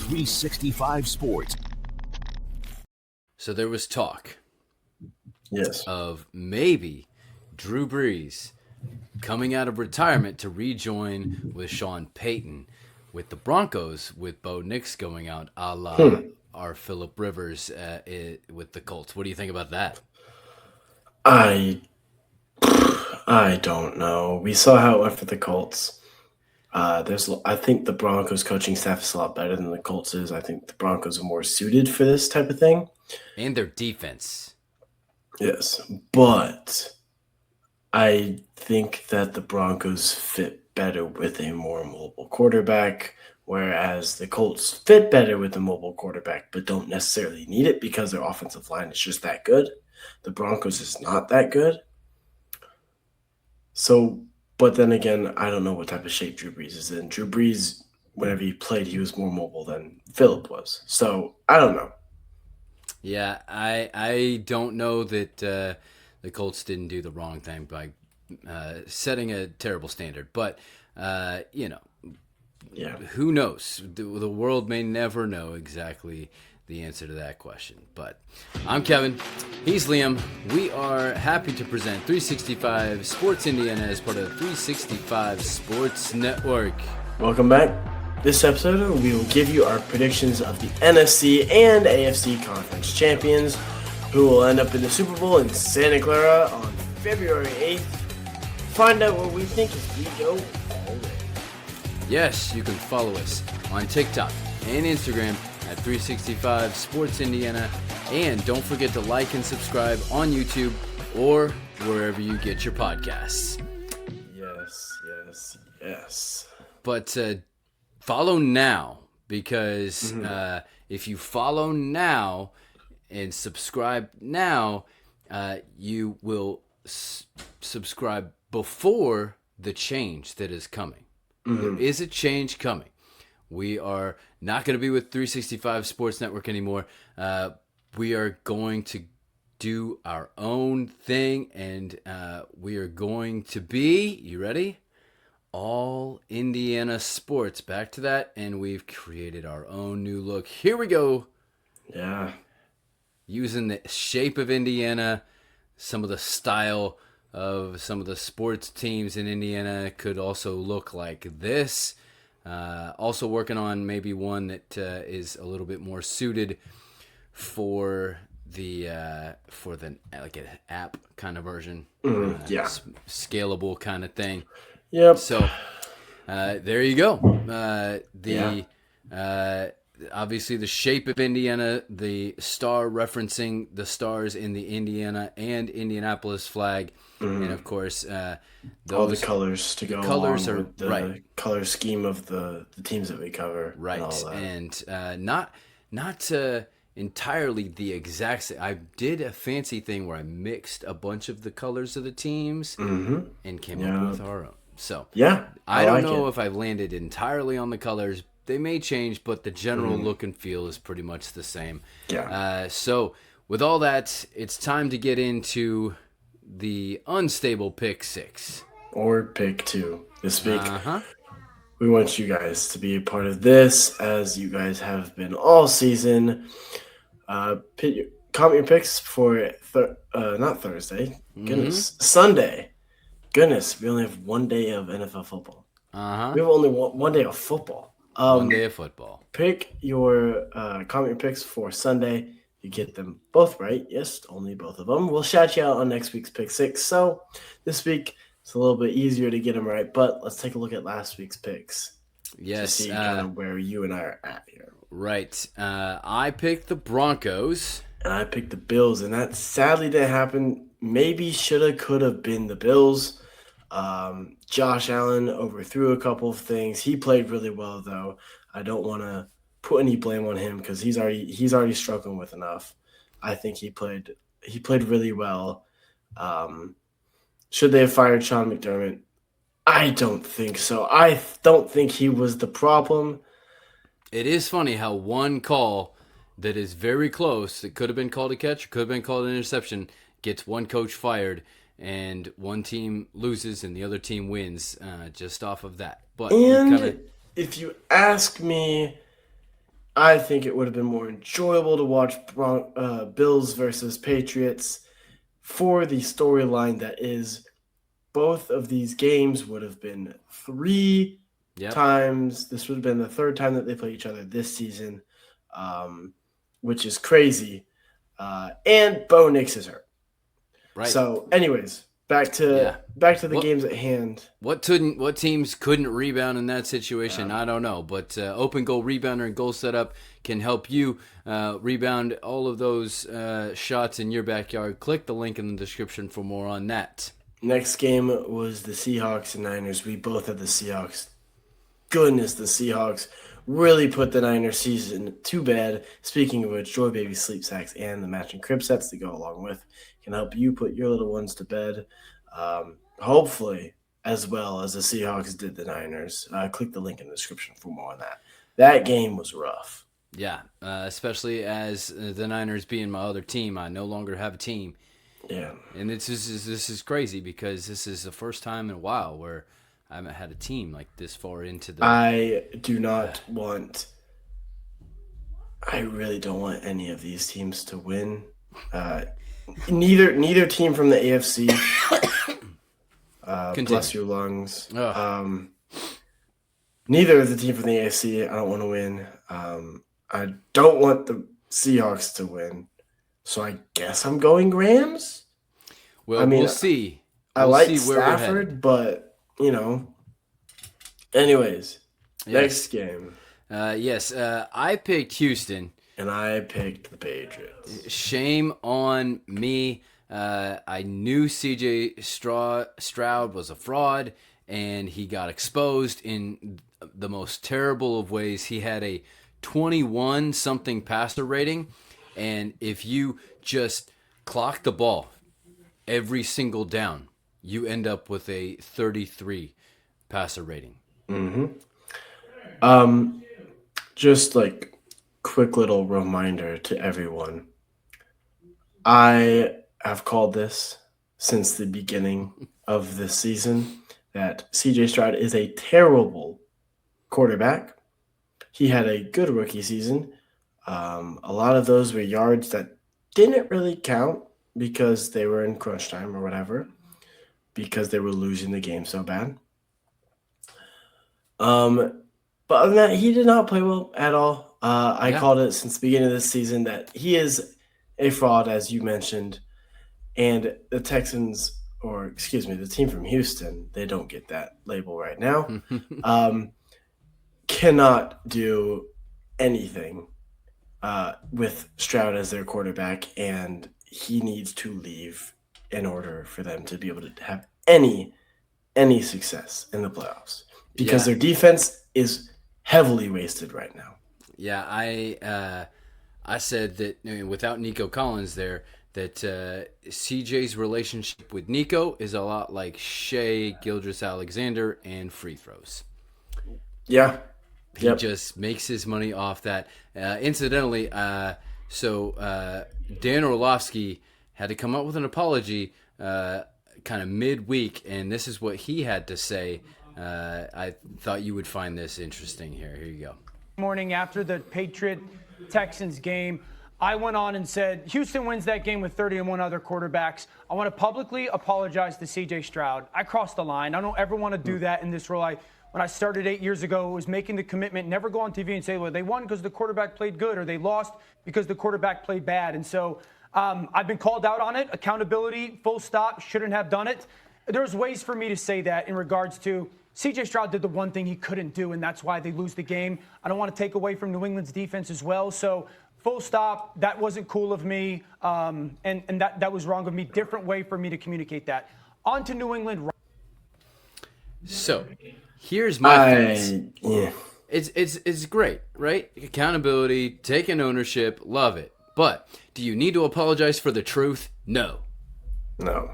365 Sports. So there was talk Yes. of maybe Drew Brees coming out of retirement to rejoin with Sean Payton with the Broncos, with Bo Nix going out a la our Phillip Rivers with the Colts. What do you think about that? I don't know. We saw how it went for the Colts. I think the Broncos coaching staff is a lot better than the Colts is. I think the Broncos are more suited for this type of thing. And their defense. Yes, but I think that the Broncos fit better with a more mobile quarterback, whereas the Colts fit better with a mobile quarterback, but don't necessarily need it because their offensive line is just that good. The Broncos is not that good. So, but then again, I don't know what type of shape Drew Brees is in. Drew Brees, whenever he played, he was more mobile than Phillip was. So, I don't know. Yeah, I don't know that the Colts didn't do the wrong thing by setting a terrible standard. But, who knows? The world may never know exactly the answer to that question. But I'm Kevin. He's Liam. We are happy to present 365 Sports Indiana as part of 365 Sports Network. Welcome back. This episode, we will give you our predictions of the NFC and AFC conference champions who will end up in the Super Bowl in Santa Clara on February 8th. Find out what we think as we go all in. Yes, you can follow us on TikTok and Instagram at 365 Sports Indiana. And don't forget to like and subscribe on YouTube or wherever you get your podcasts. Yes. But follow now, because if you follow now and subscribe now, you will subscribe before the change that is coming. There is a change coming. We are not going to be with 365 Sports Network anymore. We are going to do our own thing, and we are going to be, you ready? All Indiana Sports. Back to that, and we've created our own new look. Here we go. Yeah. Using the shape of Indiana, some of the style of some of the sports teams in Indiana could also look like this. Also working on maybe one that is a little bit more suited for the like an app kind of version. Scalable kind of thing. Yep. So there you go. Obviously the shape of Indiana, the star referencing the stars in the Indiana and Indianapolis flag, and of course all the colors to go colors along are with the right. color scheme of the teams that we cover. Right, and all that. and not entirely the exact same. I did a fancy thing where I mixed a bunch of the colors of the teams and came up with our own. So I don't know if I landed entirely on the colors. They may change, but the general look and feel is pretty much the same. Yeah. So with all that, it's time to get into the unstable pick 6. Or pick 2 this week. We want you guys to be a part of this, as you guys have been all season. Comment your picks for not Thursday. Goodness, Sunday. Goodness, we only have one day of NFL football. We have only one day of football. One day of football. Pick your comment your picks for Sunday. You get them both right. Yes, only both of them. We'll shout you out on next week's pick 6. So this week it's a little bit easier to get them right. But let's take a look at last week's picks. Yes. To see kind of where you and I are at here. Right. I picked the Broncos. And I picked the Bills, and that sadly didn't happen. Maybe shoulda, coulda been the Bills. Josh Allen overthrew a couple of things. He played really well, though. I don't want to put any blame on him because he's already struggling with enough. I think he played really well. Should they have fired Sean McDermott? I don't think so. I don't think he was the problem. It is funny how one call that is very close, that could have been called a catch, could have been called an interception, gets one coach fired, and one team loses and the other team wins just off of that. But if you ask me, I think it would have been more enjoyable to watch Bills versus Patriots for the storyline that is. Both of these games would have been 3 times. This would have been the third time that they play each other this season, which is crazy. And Bo Nix is hurt. Right. So, anyways, back to the games at hand. What teams couldn't rebound in that situation? I don't know. But open goal rebounder and goal setup can help you rebound all of those shots in your backyard. Click the link in the description for more on that. Next game was the Seahawks and Niners. We both had the Seahawks. Goodness, the Seahawks really put the Niners season to bed. Speaking of which, Joi Baby sleep sacks and the matching crib sets to go along with can help you put your little ones to bed. Hopefully, as well as the Seahawks did the Niners. Click the link in the description for more on that. That game was rough. Yeah, especially as the Niners being my other team. I no longer have a team. Yeah. And this is crazy because this is the first time in a while where I haven't had a team like this far into the... I really don't want any of these teams to win. Neither team from the AFC. Bless your lungs. Neither of the team from the AFC I don't want to win. I don't want the Seahawks to win. So I guess I'm going Rams. Well, we'll see. I like Stafford, but, anyways, next game. Yes, I picked Houston. And I picked the Patriots. Shame on me. I knew C.J. Stroud was a fraud, and he got exposed in the most terrible of ways. He had a 21-something passer rating, and if you just clock the ball every single down, you end up with a 33 passer rating. Mm-hmm. Just like quick little reminder to everyone. I have called this since the beginning of this season that CJ Stroud is a terrible quarterback. He had a good rookie season. A lot of those were yards that didn't really count because they were in crunch time or whatever, because they were losing the game so bad. But other than that, he did not play well at all. I called it since the beginning of this season that he is a fraud, as you mentioned. And the Texans, the team from Houston, they don't get that label right now, cannot do anything with Stroud as their quarterback, and he needs to leave in order for them to be able to have any success in the playoffs because their defense is heavily wasted right now. Yeah, I said that without Nico Collins there, that CJ's relationship with Nico is a lot like Shea Gilgeous-Alexander and free throws. Yeah. He just makes his money off that. Incidentally, so Dan Orlovsky had to come up with an apology kind of midweek, and this is what he had to say. I thought you would find this interesting here. Here you go. Morning after the Patriot-Texans game, I went on and said, Houston wins that game with 31 other quarterbacks. I want to publicly apologize to C.J. Stroud. I crossed the line. I don't ever want to do that in this role. When I started 8 years ago, was making the commitment, never go on TV and say, well, they won because the quarterback played good, or they lost because the quarterback played bad. And so I've been called out on it. Accountability, full stop, shouldn't have done it. There's ways for me to say that in regards to C.J. Stroud did the one thing he couldn't do, and that's why they lose the game. I don't want to take away from New England's defense as well. So full stop, that wasn't cool of me, and that was wrong of me. Different way for me to communicate that. On to New England. So here's my thoughts. Yeah. It's great, right? Accountability, taking ownership, love it. But do you need to apologize for the truth? No.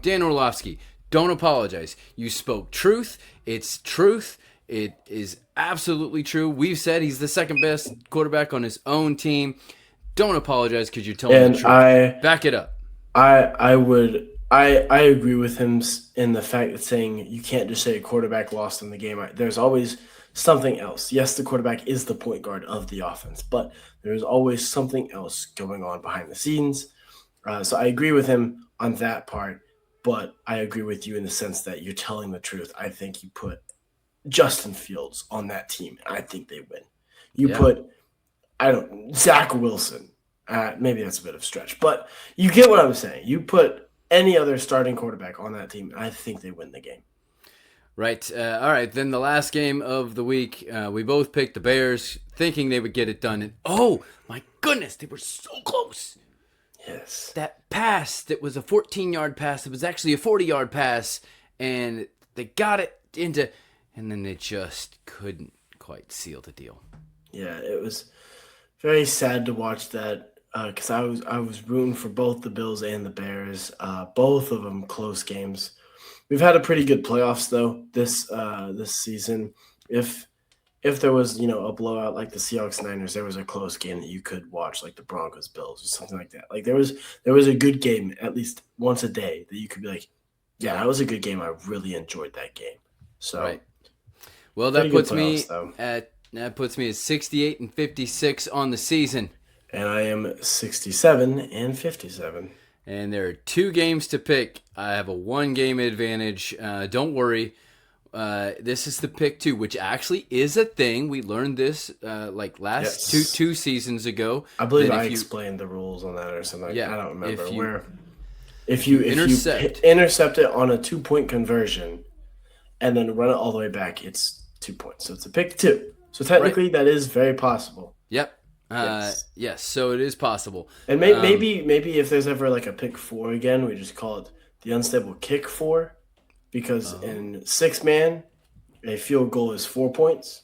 Dan Orlovsky, don't apologize. You spoke truth. It's truth. It is absolutely true. We've said he's the second best quarterback on his own team. Don't apologize because you're telling the truth. Back it up. I agree with him in the fact that saying you can't just say a quarterback lost in the game. There's always something else. Yes, the quarterback is the point guard of the offense, but there is always something else going on behind the scenes. So I agree with him on that part, but I agree with you in the sense that you're telling the truth. I think you put Justin Fields on that team, and I think they win. You put, Zach Wilson. Maybe that's a bit of a stretch, but you get what I'm saying. You put any other starting quarterback on that team, and I think they win the game. Right. All right. Then the last game of the week, we both picked the Bears, thinking they would get it done. And oh my goodness, they were so close. Yes. That pass that was a 14-yard pass, it was actually a 40-yard pass, and they got it into, and then they just couldn't quite seal the deal. Yeah, it was very sad to watch that because I was rooting for both the Bills and the Bears. Both of them close games. We've had a pretty good playoffs though this season. If there was, a blowout like the Seahawks Niners, there was a close game that you could watch, like the Broncos Bills or something like that. Like there was a good game at least once a day that you could be like, yeah, that was a good game. I really enjoyed that game. So, right. Well, that puts me at 68 and 56 on the season, and I am 67 and 57. And there are 2 games to pick. I have a 1-game advantage. Don't worry. This is the pick 2, which actually is a thing. We learned this last two seasons ago. I believe I explained the rules on that or something. Yeah, I don't remember if you intercept it on a 2-point conversion and then run it all the way back, it's 2 points. So it's a pick 2. So technically that is very possible. Yep. Yes, so it is possible. And maybe if there's ever like a pick 4 again, we just call it the unstable kick 4. Because in 6-man, a field goal is 4 points.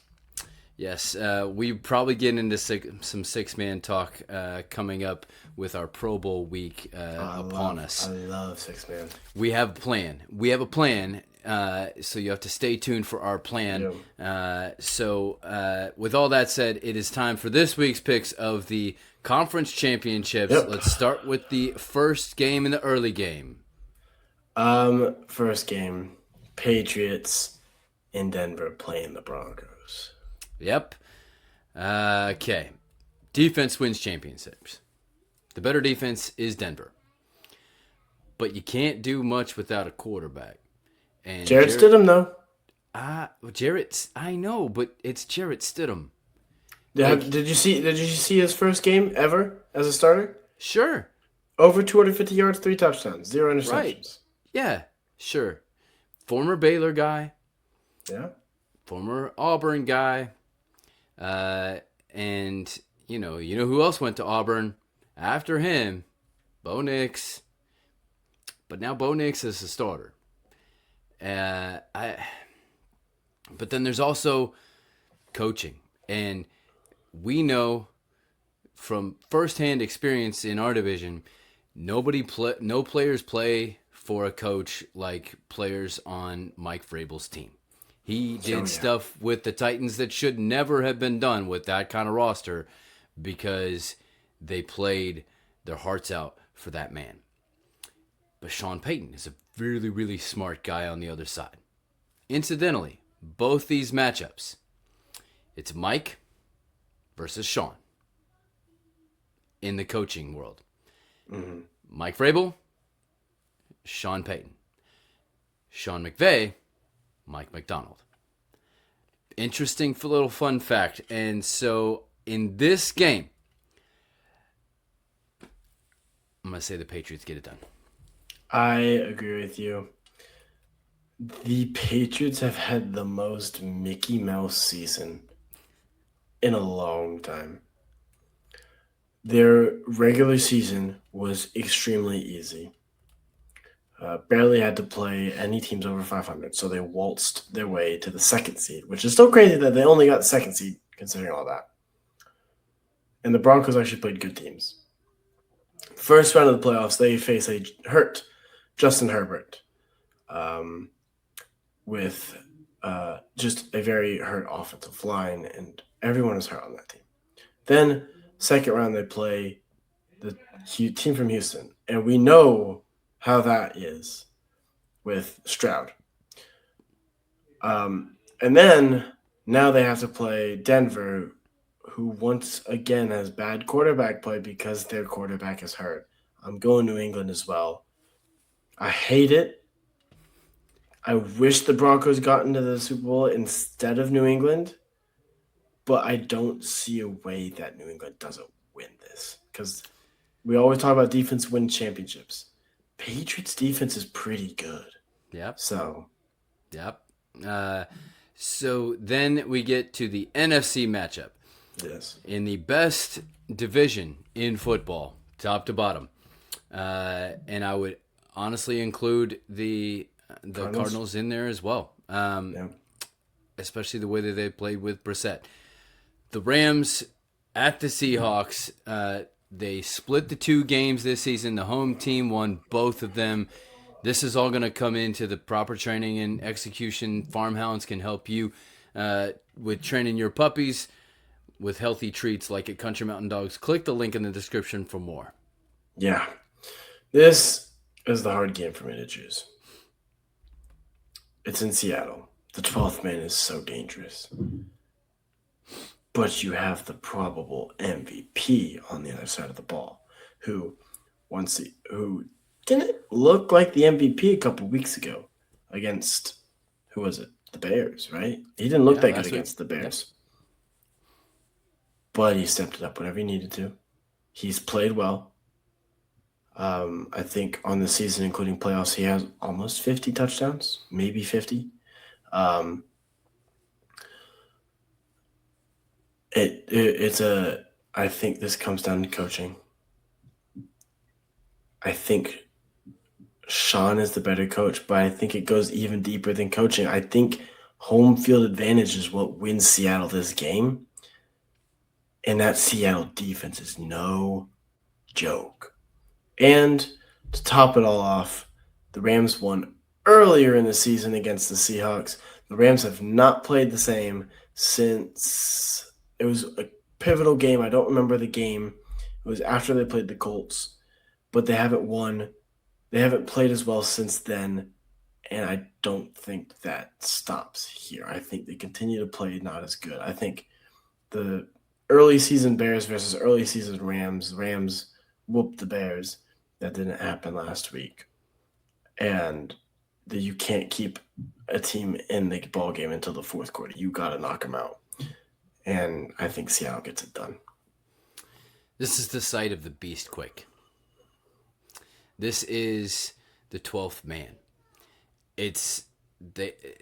Yes, we probably get into some 6-man talk coming up with our Pro Bowl week upon us. I love 6-man. We have a plan. So you have to stay tuned for our plan. So with all that said, it is time for this week's picks of the conference championships. Yep. Let's start with the first game in the early game. First game, Patriots in Denver playing the Broncos. Yep. Okay. Defense wins championships. The better defense is Denver. But you can't do much without a quarterback. And Jarrett Stidham, though. I know, but it's Jarrett Stidham. Did you see his first game ever as a starter? Sure. Over 250 yards, 3 touchdowns, 0 interceptions. Right. Yeah, sure. Former Baylor guy. Yeah. Former Auburn guy. And you know who else went to Auburn after him? Bo Nix. But now Bo Nix is the starter. But then there's also coaching, and we know from firsthand experience in our division, no players play for a coach like players on Mike Vrabel's team. He did stuff with the Titans that should never have been done with that kind of roster because they played their hearts out for that man. But Sean Payton is a really, really smart guy on the other side. Incidentally, both these matchups, it's Mike versus Sean in the coaching world. Mm-hmm. Mike Vrabel, Sean Payton. Sean McVay, Mike McDonald. Interesting little fun fact. And so in this game, I'm going to say the Patriots get it done. I agree with you. The Patriots have had the most Mickey Mouse season in a long time. Their regular season was extremely easy. Barely had to play any teams over 500, so they waltzed their way to the 2nd seed, which is still crazy that they only got the 2nd seed, considering all that. And the Broncos actually played good teams. First round of the playoffs, they face a hurt Justin Herbert with just a very hurt offensive line, and everyone is hurt on that team. Then, second round, they play the team from Houston, and we know how that is with Stroud. And then Now they have to play Denver, who once again has bad quarterback play because their quarterback is hurt. I'm going New England as well. I hate it. I wish the Broncos got into the Super Bowl instead of New England, but I don't see a way that New England doesn't win this because we always talk about defense win championships. Patriots defense is pretty good. Yep. So, Yep. So then we get to the NFC matchup. yes. In the best division in football, top to bottom. And I would honestly include the Cardinals in there as well. Especially the way that they played with Brissett. The Rams at the Seahawks, they split the 2 games this season. The home team won both of them. This is all going to come into the proper training and execution. Farmhounds can help you with training your puppies with healthy treats like at Country Mountain Dogs. Click the link in the description for more. Yeah. This is the hard game for me to choose. It's in Seattle. The 12th man is so dangerous. But you have the probable MVP on the other side of the ball, who didn't look like the MVP a couple weeks ago against, who was it? The Bears, right? He didn't look that good against the Bears. But he stepped it up whenever he needed to. He's played well. I think on the season, including playoffs, he has almost 50 touchdowns, maybe 50. I think this comes down to coaching. I think Sean is the better coach, but I think it goes even deeper than coaching. I think home field advantage is what wins Seattle this game. And that Seattle defense is no joke. And to top it all off, the Rams won earlier in the season against the Seahawks. The Rams have not played the same since it was a pivotal game. I don't remember the game. It was after they played the Colts, but they haven't won. They haven't played as well since then, and I don't think that stops here. I think they continue to play not as good. I think the early season Bears versus early season Rams. Rams whooped the Bears. That didn't happen last week. And you can't keep a team in the ball game until the fourth quarter. You got to knock them out. And I think Seattle gets it done. This is the site of the Beast Quick. This is the 12th man. It's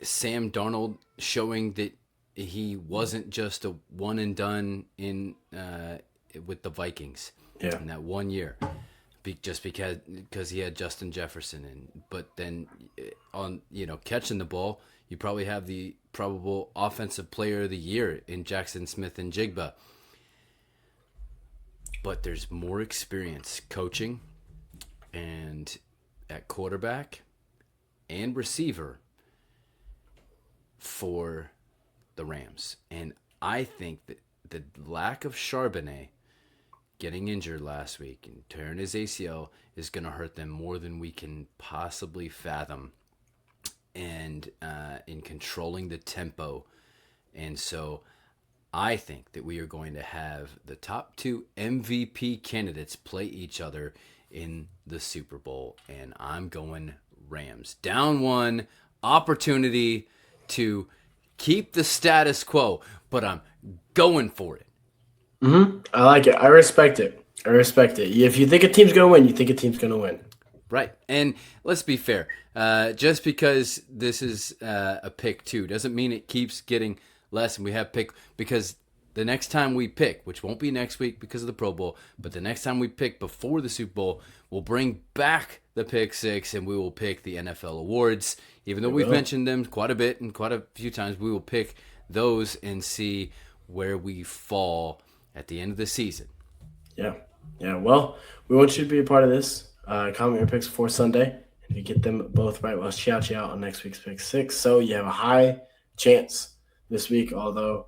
Sam Darnold showing that he wasn't just a one and done in with the Vikings in that 1 year, just because he had Justin Jefferson but then on catching the ball, you probably have the probable offensive player of the year in Jackson Smith and Jigba. But there's more experience coaching and at quarterback and receiver for the Rams. And I think that the lack of Charbonnet getting injured last week and tearing his ACL is going to hurt them more than we can possibly fathom, and in controlling the tempo. And so I think that we are going to have the top 2 MVP candidates play each other in the Super Bowl, and I'm going Rams. Down 1, opportunity to keep the status quo, but I'm going for it. I like it. I respect it. If you think a team's going to win, you think a team's going to win. Right. And let's be fair. Just because this is a pick 2 doesn't mean it keeps getting less, and we have pick, because the next time we pick, which won't be next week because of the Pro Bowl, but the next time we pick before the Super Bowl, we'll bring back the pick 6 and we will pick the NFL awards. Even though we've mentioned them quite a bit and quite a few times, we will pick those and see where we fall at the end of the season. Yeah. Well, we want you to be a part of this. Comment your picks for Sunday. If you get them both right, we'll shout you out on next week's pick 6. So you have a high chance this week, although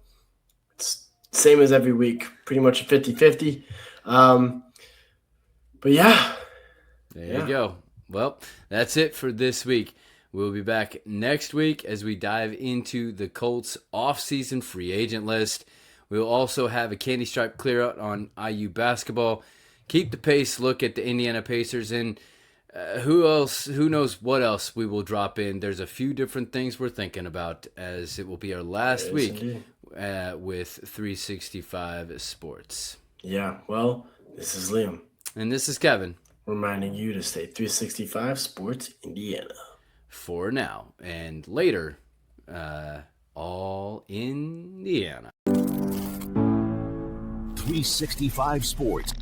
it's same as every week, pretty much a 50-50. But yeah. There you go. Well, that's it for this week. We'll be back next week as we dive into the Colts off-season free agent list. We'll also have a candy stripe clear out on IU basketball. Keep the pace, look at the Indiana Pacers, and who knows what else we will drop in. There's a few different things we're thinking about, as it will be our last week with 365 Sports. Yeah, well, this is Liam. And this is Kevin. Reminding you to stay 365 Sports Indiana. For now. And later, all Indiana. 365 Sports.